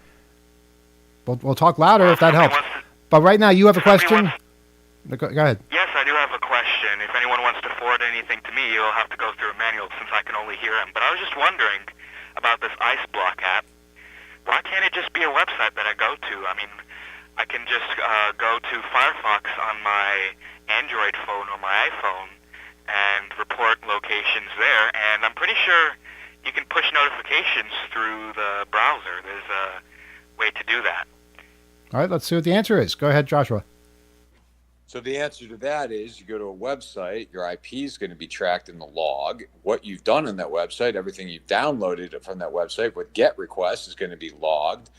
We'll talk louder if that helps. But right now, you have a question. Go ahead. Yes, I do have a question. If anyone wants to forward anything to me, you'll have to go through Emmanuel since I can only hear him. But I was just wondering about this Iceblock app. Why can't it just be a website that I go to? I mean, I can just go to Firefox on my Android phone or my iPhone and report locations there, and I'm pretty sure you can push notifications through the browser. There's a way to do that. All right, let's see what the answer is. Go ahead, Joshua. So the answer to that is you go to a website, your IP is going to be tracked in the log. What you've done on that website, everything you've downloaded from that website with GET requests is going to be logged.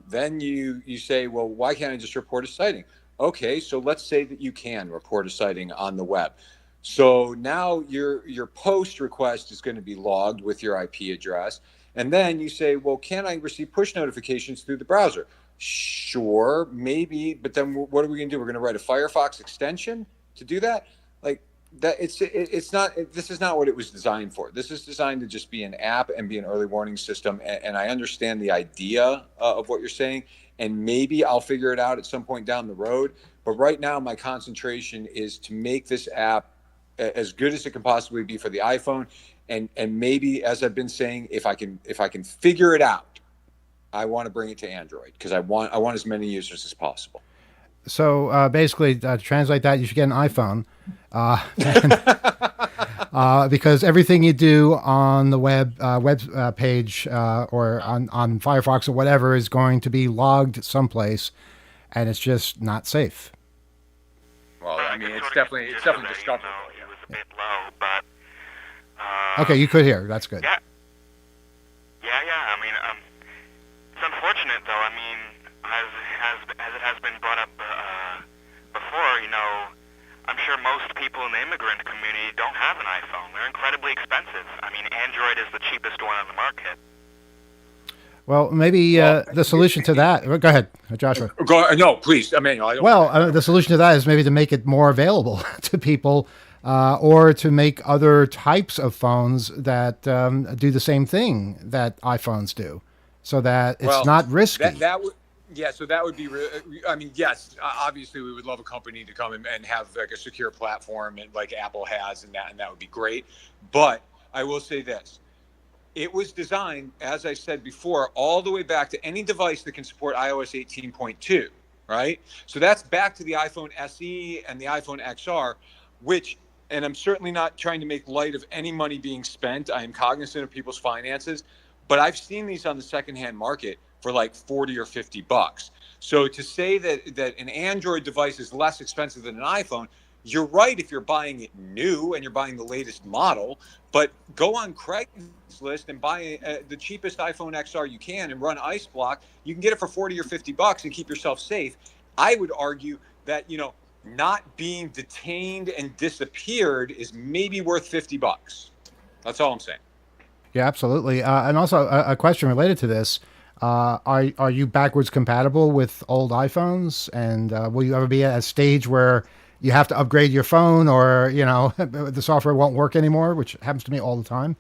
Then you say, well, why can't I just report a sighting? Okay, so let's say that you can report a sighting on the web. So now your post request is going to be logged with your IP address. And then you say, well, can I receive push notifications through the browser? Sure, maybe, but then what are we going to do? We're going to write a Firefox extension to do that? Like that, it's not. This is not what it was designed for. This is designed to just be an app and be an early warning system. And I understand the idea of what you're saying, and maybe I'll figure it out at some point down the road. But right now, my concentration is to make this app as good as it can possibly be for the iPhone, and maybe, as I've been saying, if I can figure it out, I want to bring it to Android because I want as many users as possible. So basically, to translate that, you should get an iPhone. because everything you do on the web page or on Firefox or whatever is going to be logged someplace, and it's just not safe. Well, I mean, it's sort of definitely get the gist of it, discoverable. even though he was a bit low, but Okay, you could hear. That's good. yeah, yeah. I mean, it's unfortunate though. I mean, as it has been brought up before, I'm sure most people in the immigrant community don't have an iPhone. They're incredibly expensive. I mean, Android is the cheapest one on the market. Well, maybe the solution to that. Go ahead, Joshua. No, please, Emmanuel. The solution to that is maybe to make it more available to people, or to make other types of phones that do the same thing that iPhones do, so that it's not risky. So that would be. I mean, yes, obviously we would love a company to come and have like a secure platform and like Apple has, and that would be great. But I will say this. It was designed, as I said before, all the way back to any device that can support iOS 18.2, right? So that's back to the iPhone SE and the iPhone XR, which, and I'm certainly not trying to make light of any money being spent. I am cognizant of people's finances, but I've seen these on the secondhand market for like 40 or 50 bucks. So to say that an Android device is less expensive than an iPhone, you're right if you're buying it new and you're buying the latest model, but go on Craigslist and buy the cheapest iPhone XR you can and run Iceblock. You can get it for 40 or 50 bucks and keep yourself safe. I would argue that, not being detained and disappeared is maybe worth 50 bucks. That's all I'm saying. Yeah, absolutely. And also a question related to this. Are you backwards compatible with old iPhones? And will you ever be at a stage where you have to upgrade your phone, or the software won't work anymore, which happens to me all the time?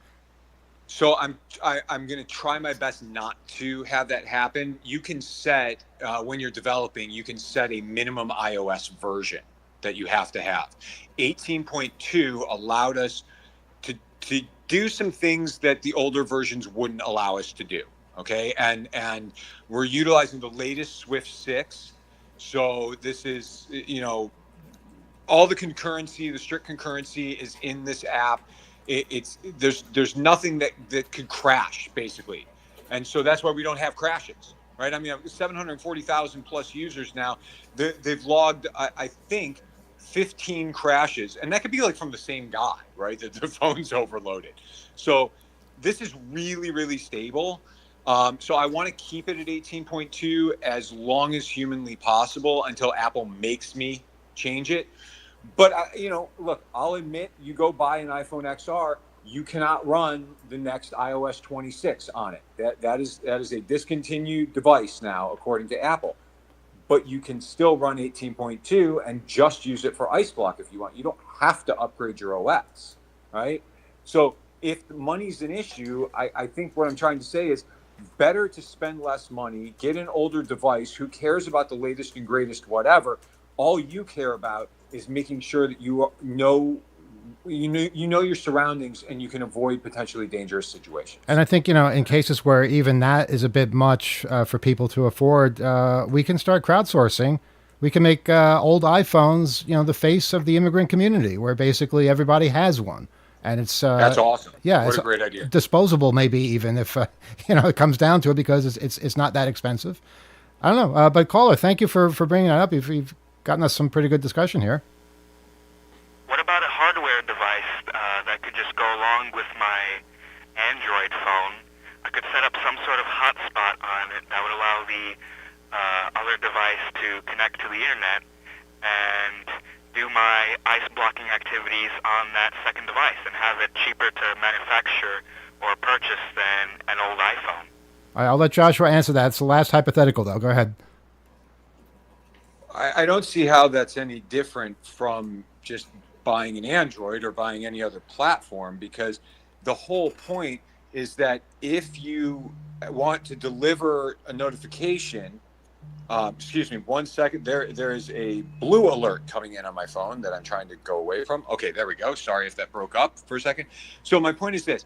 So I'm going to try my best not to have that happen. You can set when you're developing, you can set a minimum iOS version that you have to have. 18.2 allowed us to do some things that the older versions wouldn't allow us to do. Okay, and we're utilizing the latest Swift 6. So this is all the concurrency, the strict concurrency is in this app. There's nothing that could crash basically, and so that's why we don't have crashes, right? I mean, 740,000 plus users now. They've logged, I think, 15 crashes, and that could be like from the same guy, right? That the phone's overloaded. So this is really, really stable. So I want to keep it at 18.2 as long as humanly possible until Apple makes me change it. But, look, I'll admit, you go buy an iPhone XR, you cannot run the next iOS 26 on it. That is a discontinued device now, according to Apple. But you can still run 18.2 and just use it for Iceblock if you want. You don't have to upgrade your OS, right? So if money's an issue, I think what I'm trying to say is better to spend less money, get an older device. Who cares about the latest and greatest whatever? All you care about is making sure that you know your surroundings and you can avoid potentially dangerous situations. And I think, in cases where even that is a bit much for people to afford, we can start crowdsourcing. We can make old iPhones, the face of the immigrant community, where basically everybody has one. And it's that's awesome. Yeah, what a great idea. Disposable, maybe even if it comes down to it, because it's not that expensive. I don't know, but caller, thank you for bringing that up. You've gotten us some pretty good discussion here. What about a hardware device that could just go along with my Android phone? I could set up some sort of hotspot on it that would allow the other device to connect to the internet and do my ice blocking activities on that second device and have it cheaper to manufacture or purchase than an old iPhone. All right, I'll let Joshua answer that. It's the last hypothetical, though. Go ahead. I don't see how that's any different from just buying an Android or buying any other platform, because the whole point is that if you want to deliver a notification, excuse me, 1 second, there is a blue alert coming in on my phone that I'm trying to go away from. Okay, there we go. Sorry if that broke up for a second. So my point is this: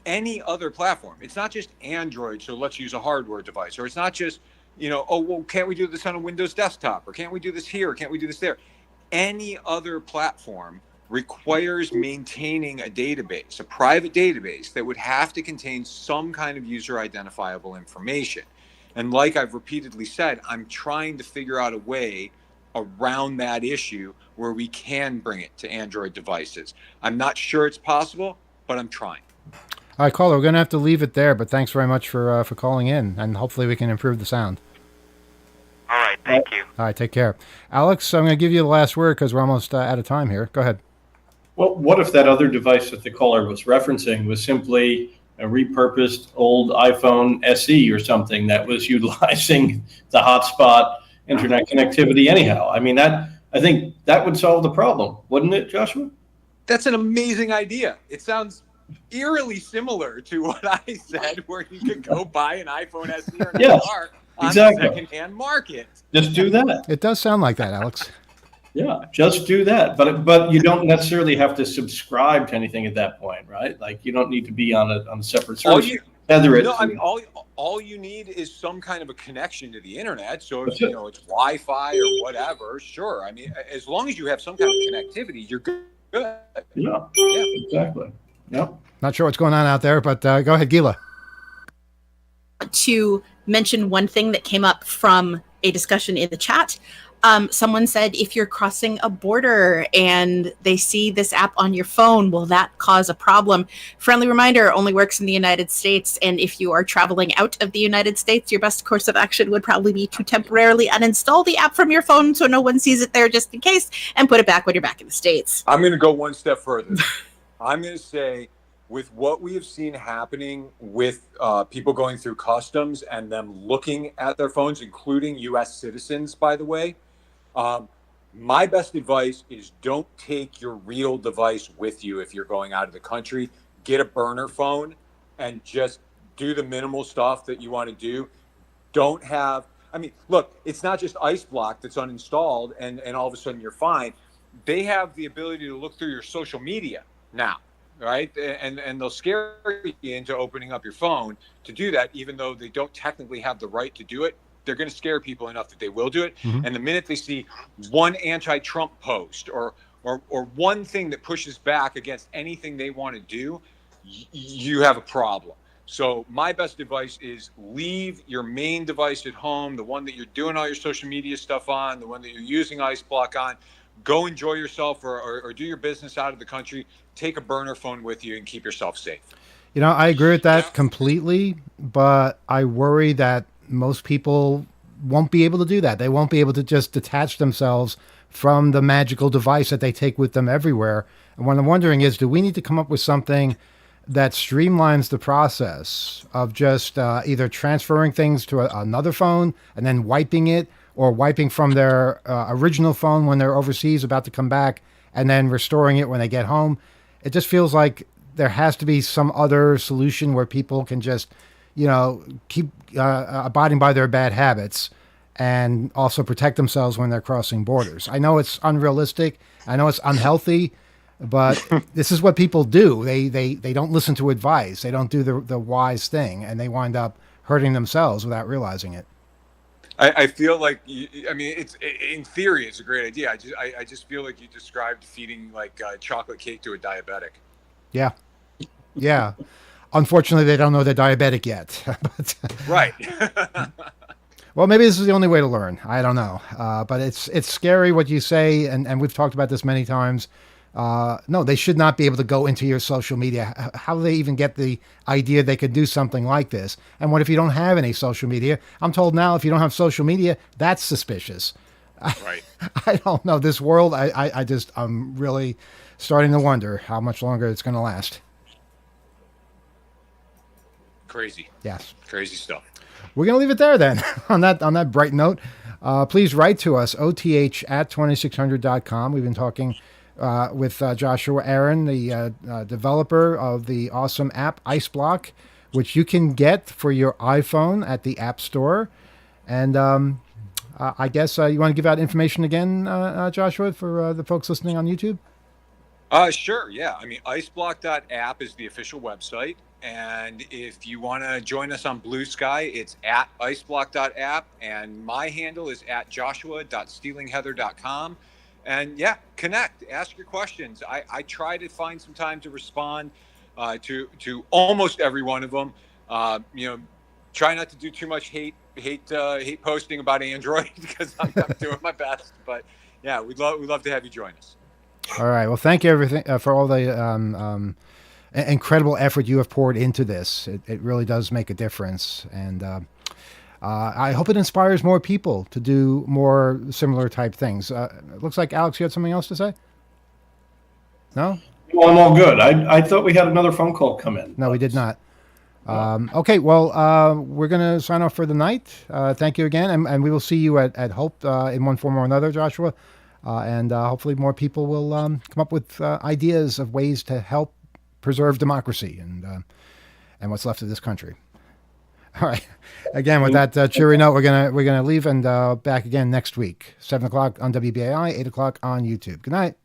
any other platform, it's not just Android, so let's use a hardware device, or it's not just, oh, well, can't we do this on a Windows desktop, or can't we do this here, or can't we do this there? Any other platform requires maintaining a database, a private database that would have to contain some kind of user identifiable information. And like I've repeatedly said, I'm trying to figure out a way around that issue where we can bring it to Android devices. I'm not sure it's possible, but I'm trying. All right, caller, we're going to have to leave it there, but thanks very much for calling in, and hopefully we can improve the sound. All right, thank you. All right, take care. Alex, I'm going to give you the last word because we're almost out of time here. Go ahead. Well, what if that other device that the caller was referencing was simply a repurposed old iPhone SE or something that was utilizing the hotspot internet connectivity anyhow? I mean, I think that would solve the problem, wouldn't it, Joshua? That's an amazing idea. It sounds eerily similar to what I said, where you could go buy an iPhone SE or an Yes, XR on exactly. the secondhand market. Just do that. It does sound like that, Alex. Yeah, just do that. But you don't necessarily have to subscribe to anything at that point, right? Like you don't need to be on a separate service. Tether it. No, I mean all you need is some kind of a connection to the internet. So if you know it's Wi-Fi or whatever, sure. I mean, as long as you have some kind of connectivity, you're good. Yeah, exactly. Yeah. Not sure what's going on out there, but go ahead, Gila. To mention one thing that came up from a discussion in the chat. Someone said, if you're crossing a border and they see this app on your phone, will that cause a problem? Friendly reminder, only works in the United States. And if you are traveling out of the United States, your best course of action would probably be to temporarily uninstall the app from your phone so no one sees it there just in case, and put it back when you're back in the States. I'm going to go one step further. I'm going to say, with what we have seen happening with people going through customs and them looking at their phones, including U.S. citizens, by the way, my best advice is don't take your real device with you if you're going out of the country. Get a burner phone and just do the minimal stuff that you want to do. Don't have, I mean, look, it's not just Iceblock that's uninstalled and all of a sudden you're fine. They have the ability to look through your social media now, right? And they'll scare you into opening up your phone to do that, even though they don't technically have the right to do it. They're going to scare people enough that they will do it. Mm-hmm. And the minute they see one anti-Trump post or one thing that pushes back against anything they want to do, you have a problem. So my best advice is leave your main device at home, the one that you're doing all your social media stuff on, the one that you're using Iceblock on. Go enjoy yourself or do your business out of the country. Take a burner phone with you and keep yourself safe. You know, I agree with that completely, but I worry that most people won't be able to do that. They won't be able to just detach themselves from the magical device that they take with them everywhere. And what I'm wondering is, do we need to come up with something that streamlines the process of just either transferring things to another phone and then wiping it, or wiping from their original phone when they're overseas about to come back and then restoring it when they get home? It just feels like there has to be some other solution where people can just, you know, keep abiding by their bad habits and also protect themselves when they're crossing borders. I know it's unrealistic. I know it's unhealthy, but this is what people do. They don't listen to advice. They don't do the wise thing, and they wind up hurting themselves without realizing it. I feel like, I mean, it's in theory, it's a great idea. I just feel like you described feeding like chocolate cake to a diabetic. Yeah. Yeah. Unfortunately, they don't know they're diabetic yet. But, right. Well, maybe this is the only way to learn. I don't know. But it's scary what you say, and we've talked about this many times. No, they should not be able to go into your social media. How do they even get the idea they could do something like this? And what if you don't have any social media? I'm told now if you don't have social media, that's suspicious. Right. I don't know. This world, I'm really starting to wonder how much longer it's going to last. Crazy. Yes. Crazy stuff. We're going to leave it there then on that bright note. Please write to us, oth@2600.com. We've been talking with Joshua Aaron, the developer of the awesome app Iceblock, which you can get for your iPhone at the App Store. And I guess you want to give out information again, Joshua, for the folks listening on YouTube? Sure, yeah. I mean, iceblock.app is the official website. And if you want to join us on Blue Sky, it's at iceblock.app. And my handle is at joshua.stealingheather.com. And yeah, connect, ask your questions. I try to find some time to respond to almost every one of them. Try not to do too much hate posting about Android because I'm doing my best. But yeah, we'd love to have you join us. All right. Well, thank you everything for all the incredible effort you have poured into this. It really does make a difference, and I hope it inspires more people to do more similar type things. It looks like Alex, you had something else to say? No? Well, I'm all good. I thought we had another phone call come in. No, we did not. Okay, well, we're going to sign off for the night. Thank you again, and we will see you at Hope in one form or another, Joshua. And hopefully more people will come up with ideas of ways to help preserve democracy and what's left of this country. All right. Again, with that cheery note, we're gonna leave and back again next week, 7 o'clock on WBAI, 8 o'clock on YouTube. Good night.